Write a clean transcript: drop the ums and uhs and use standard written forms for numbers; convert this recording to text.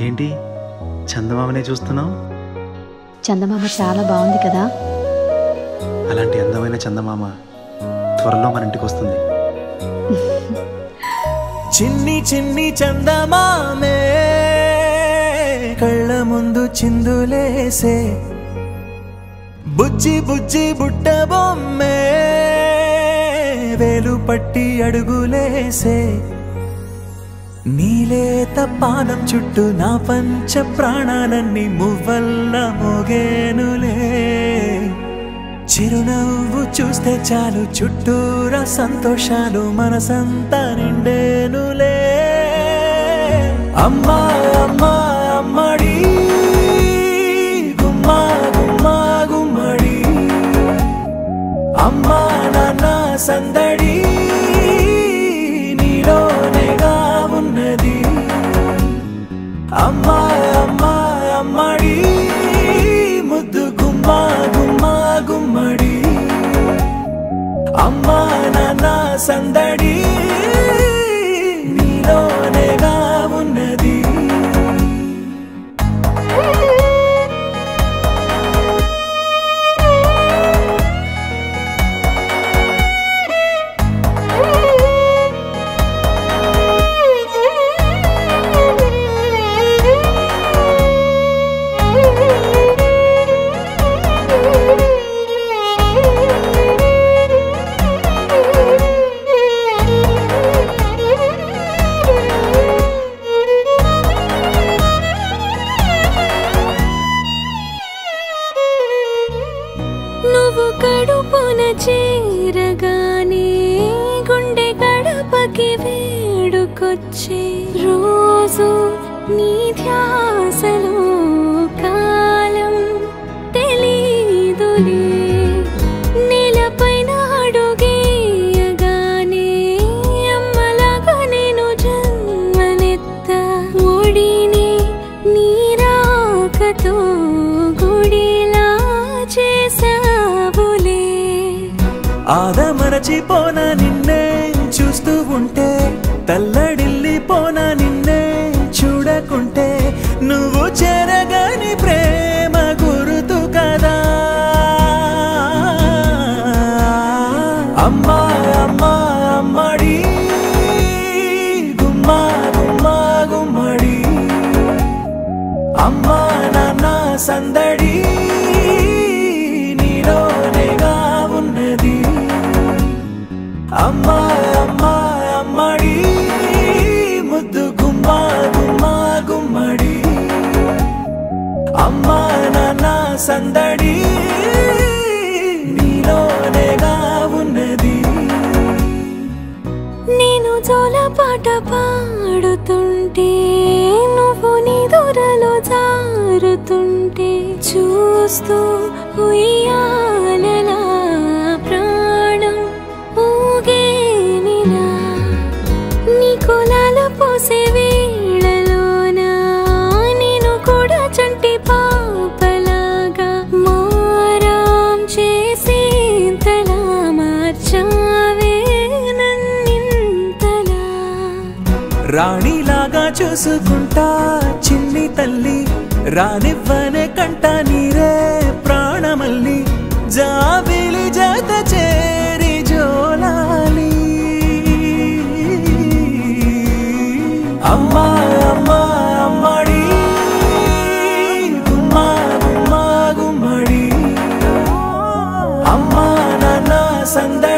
ఏంటి చందమామనే చూస్తున్నావు? చందమామ చాలా బాగుంది కదా. అలాంటి అందమైన చందమామ త్వరలో మన ఇంటికి వస్తుంది. చిన్ని చిన్ని చందమామే కళ్ళ ముందు చిందులేసే, బుజ్జి బుజ్జి బుట్ట బొమ్మే వేలు పట్టి అడుగులేసే, నీలేత పానం చుట్టూ నా పంచ ప్రాణాలన్నీ మువ్వల్ల మోగేనులే, చిరునవ్వు చూస్తే చాలు చుట్టూరా సంతోషాలు మనసంతా నిండేనులే. అమ్మా అమ్మా అమ్మడి గుమ్మా గుమ్మా గుమ్మడి, అమ్మా నాన్న సందడి నీలోనేగా ఉన్నది. అమ్మా అమ్మా అమ్మడి ముద్దు గుమ్మా గుమ్మా గుమ్మడి, అమ్మా నాన్న సందడి నీలోనేగా ఉన్నది. నువ్వు కడుపున చేరగానే గుండె గడపకి వేడుకొచ్చే, రోజు నీ ధ్యాసలో కాలం తెలీదులే. నేలపైన అడుగేయగానే అమ్మలాగా నేను జన్మనెత్త, ఒడిని నీ రాకతో గుడిలా చేసావులే. ఆదమరచిపోనా నిన్నే చూస్తూ ఉంటే, తల్లడిల్లిపోనా నిన్నే చూడకుంటే, నువ్వు చెరగని ప్రేమ గురుతు కదా. అమ్మా అమ్మా అమ్మడి గుమ్మా గుమ్మా గుమ్మడి, అమ్మా నాన్న సందడి నీలోనేగా ఉన్నది. అమ్మా అమ్మా అమ్మడి ముద్దు గుమ్మా గుమ్మా గుమ్మడి, అమ్మా నాన్న సందడి నీలోనేగా ఉన్నది. నేను జోలపాట పాడుతుంటే, నువ్వు నీ దూరలో జారుతుంటే, చూస్తూ ఉయ్యాలలా ప్రాణం ఊగేనిలా. నీ కులాల పోసే వేళలోన నేను కూడా చంటి పాపలాగా మారాం చేసేంతలా మార్చావే నన్నింతలా. రాణిలాగా చూసుకుంటా చిన్ని తల్లి, రానివ్వనే కంట నీరే ప్రాణమల్లి, జాబిలి జత చేరి జోలాలి. అమ్మా అమ్మా అమ్మడి గుమ్మా గుమ్మా గుమ్మడి, అమ్మా నాన్న సందడి